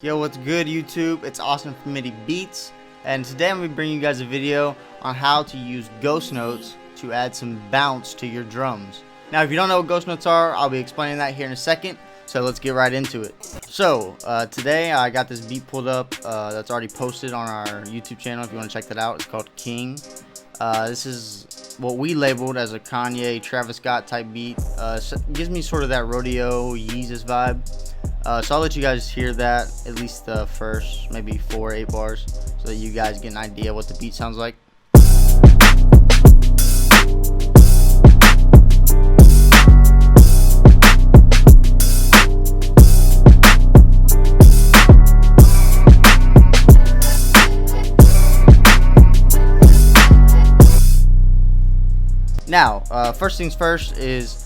Yo, what's good YouTube? It's Austin from MIDI Beats, and today I'm going to be bringing you guys a video on how to use ghost notes to add some bounce to your drums. Now, if you don't know what ghost notes are, I'll be explaining that here in a second, so let's get right into it. So, today I got this beat pulled up that's already posted on our YouTube channel if you want to check that out. It's called King. This is what we labeled as a Kanye, Travis Scott type beat. Gives me sort of that rodeo, Yeezus vibe. So I'll let you guys hear that, at least the first maybe 4 or 8 bars, so that you guys get an idea what the beat sounds like. Now, first things first is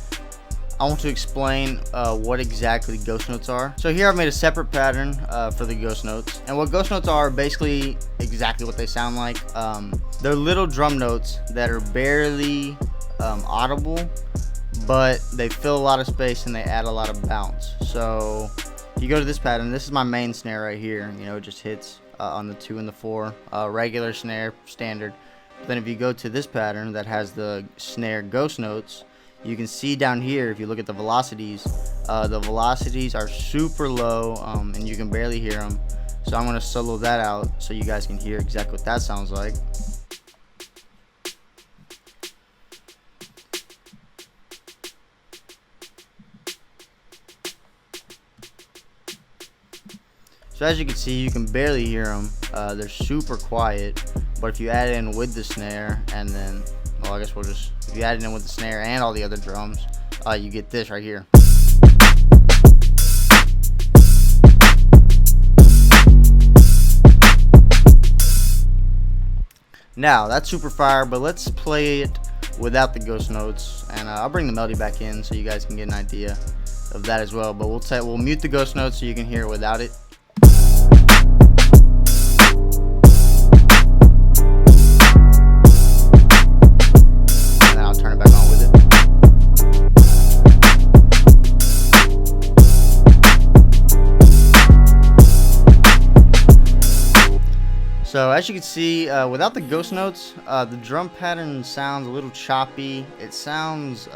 I want to explain what exactly ghost notes are. So here I've made a separate pattern for the ghost notes, and what ghost notes are basically exactly what they sound like. They're little drum notes that are barely audible, but they fill a lot of space and they add a lot of bounce. So if you go to this pattern, this is my main snare right here. You know, it just hits on the 2 and the 4, regular snare, standard. But then if you go to this pattern that has the snare ghost notes, you can see down here, if you look at the velocities are super low, and you can barely hear them. So I'm going to solo that out so you guys can hear exactly what that sounds like. So as you can see, you can barely hear them. They're super quiet, but if you add it in with the snare, and then, well, I guess we'll just, if you add it in with the snare and all the other drums, you get this right here. Now, that's super fire, but let's play it without the ghost notes, and I'll bring the melody back in so you guys can get an idea of that as well. But we'll mute the ghost notes so you can hear it without it. So as you can see, without the ghost notes, the drum pattern sounds a little choppy. It sounds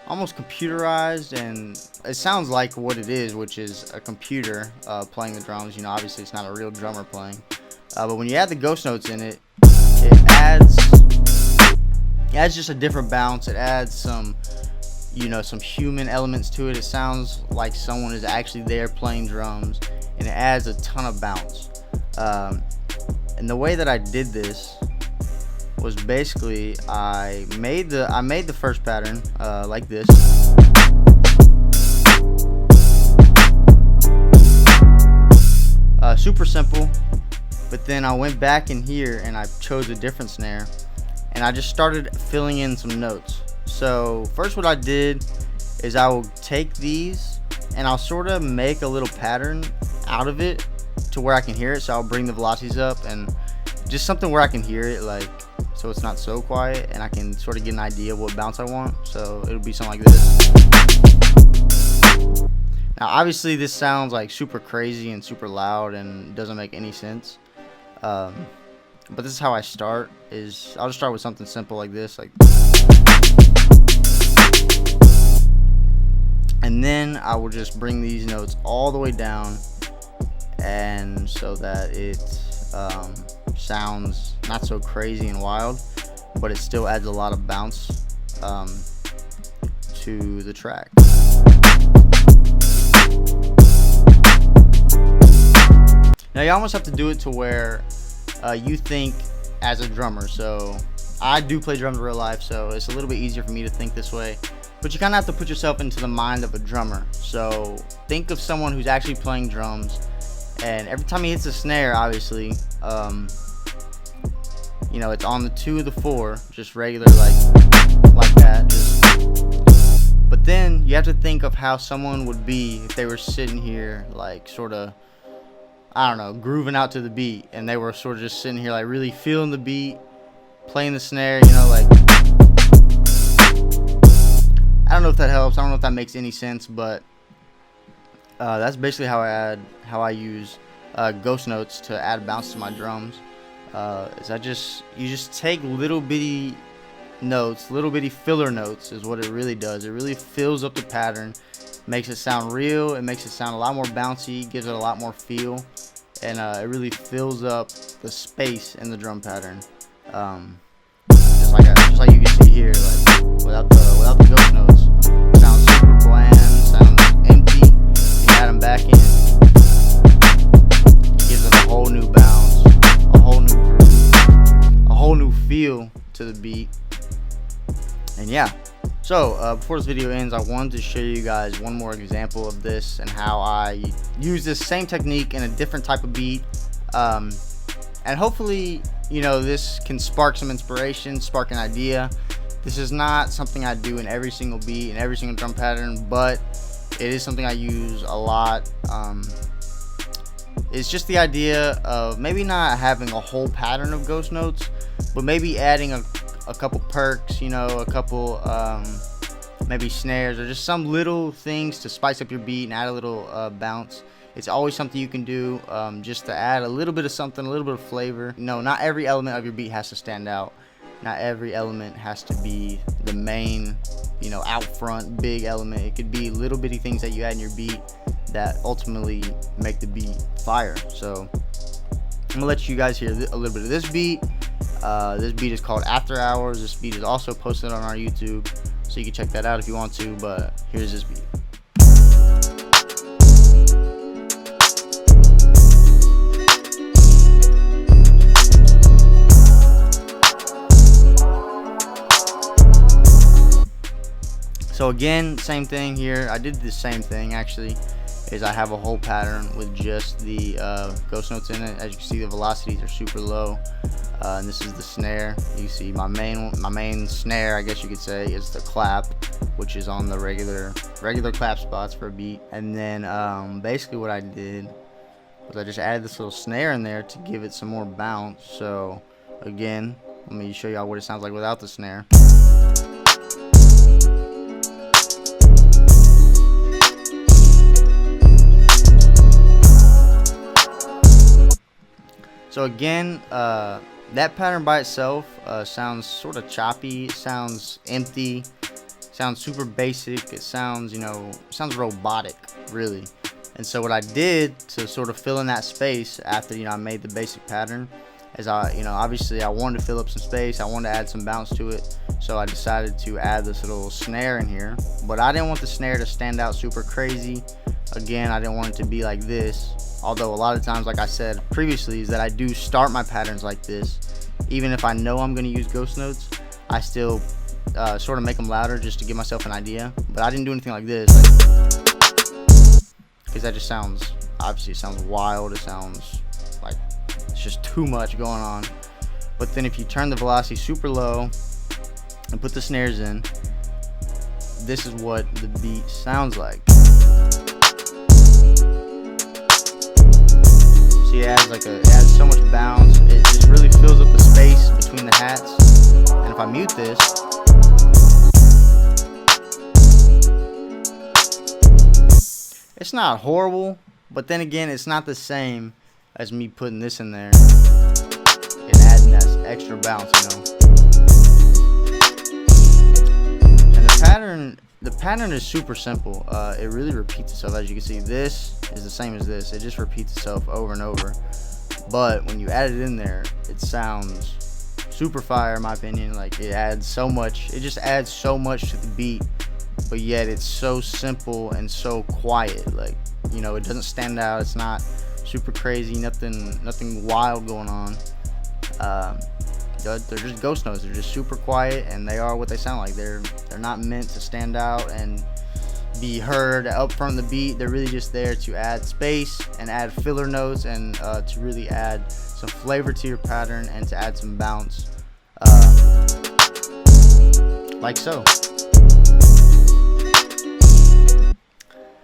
almost computerized, and it sounds like what it is, which is a computer playing the drums. You know, obviously it's not a real drummer playing. But when you add the ghost notes in it, it adds just a different bounce. It adds some, you know, some human elements to it. It sounds like someone is actually there playing drums, and it adds a ton of bounce. And the way that I did this was basically I made the first pattern like this. Super simple, but then I went back in here and I chose a different snare, and I just started filling in some notes. So first what I did is I will take these and I'll sort of make a little pattern out of it to where I can hear it. So I'll bring the velocities up and just something where I can hear it, like, so it's not so quiet, and I can sort of get an idea of what bounce I want. So it'll be something like this. Now obviously this sounds like super crazy and super loud and doesn't make any sense, but this is how I start. I'll just start with something simple like this, like, and then I will just bring these notes all the way down, and so that it sounds not so crazy and wild, but it still adds a lot of bounce to the track. Now you almost have to do it to where you think as a drummer. So I do play drums in real life, so it's a little bit easier for me to think this way, but you kind of have to put yourself into the mind of a drummer. So think of someone who's actually playing drums, and every time he hits a snare, obviously, you know, it's on the 2 or the 4, just regular, like that. But then you have to think of how someone would be if they were sitting here, like, sort of, I don't know, grooving out to the beat, and they were sort of just sitting here, like, really feeling the beat, playing the snare, you know, like, I don't know if that helps. I don't know if that makes any sense, but That's basically how I use ghost notes to add bounce to my drums. You just take little bitty notes, little bitty filler notes is what it really does. It really fills up the pattern, makes it sound real, it makes it sound a lot more bouncy, gives it a lot more feel, and it really fills up the space in the drum pattern. Just like you can see here, like without the ghost notes, it sounds super bland, sounds empty. You add them back in, it gives it a whole new bounce, a whole new groove, a whole new feel to the beat. And yeah, so before this video ends, I wanted to show you guys one more example of this and how I use this same technique in a different type of beat. And hopefully, you know, this can spark some inspiration, spark an idea. This is not something I do in every single beat, in every single drum pattern, but it is something I use a lot. It's just the idea of maybe not having a whole pattern of ghost notes, but maybe adding a couple perks, you know, a couple maybe snares, or just some little things to spice up your beat and add a little bounce. It's always something you can do, just to add a little bit of something, a little bit of flavor. No, not every element of your beat has to stand out. Not every element has to be the main, you know, out front big element. It could be little bitty things that you add in your beat that ultimately make the beat fire. So I'm gonna let you guys hear a little bit of this beat. This beat is called After Hours. This beat is also posted on our YouTube, so you can check that out if you want to, but here's this beat. So again, same thing here. I did the same thing actually, is I have a whole pattern with just the ghost notes in it. As you can see, the velocities are super low. And this is the snare. You see my main snare, I guess you could say, is the clap, which is on the regular clap spots for a beat. And then basically what I did was I just added this little snare in there to give it some more bounce. So again, let me show y'all what it sounds like without the snare. So again, that pattern by itself sounds sort of choppy, sounds empty, sounds super basic, it sounds, you know, sounds robotic, really. And so what I did to sort of fill in that space after, you know, I made the basic pattern is obviously I wanted to fill up some space, I wanted to add some bounce to it, so I decided to add this little snare in here. But I didn't want the snare to stand out super crazy. Again, I didn't want it to be like this, although a lot of times, like I said previously, is that I do start my patterns like this. Even if I know I'm going to use ghost notes, I still sort of make them louder just to give myself an idea. But I didn't do anything like this, because that just sounds, obviously it sounds wild, it sounds like it's just too much going on. But then if you turn the velocity super low and put the snares in, this is what the beat sounds like. See, it adds so much bounce. It just really fills up the space between the hats. And if I mute this, it's not horrible, but then again, it's not the same as me putting this in there and adding that extra bounce, you know. And the pattern is super simple. It really repeats itself. As you can see, this is the same as this. It just repeats itself over and over. But when you add it in there, it sounds super fire, in my opinion. Like, it adds so much. It just adds so much to the beat, but yet it's so simple and so quiet. Like, you know, it doesn't stand out. It's not super crazy. Nothing wild going on. They're just ghost notes. They're just super quiet, and they are what they sound like. They're not meant to stand out and be heard up front of the beat. They're really just there to add space and add filler notes, and to really add some flavor to your pattern and to add some bounce, like so.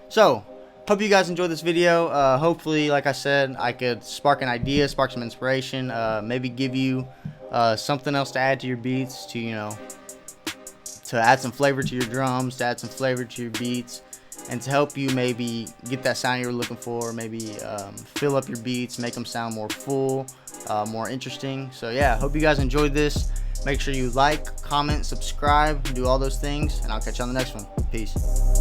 So hope you guys enjoyed this video. Hopefully, like I said, I could spark an idea, spark some inspiration, maybe give you something else to add to your beats, to, you know, to add some flavor to your drums, to add some flavor to your beats, and to help you maybe get that sound you're looking for, maybe fill up your beats, make them sound more full, more interesting. So yeah, hope you guys enjoyed this. Make sure you like, comment, subscribe, do all those things, and I'll catch you on the next one. Peace.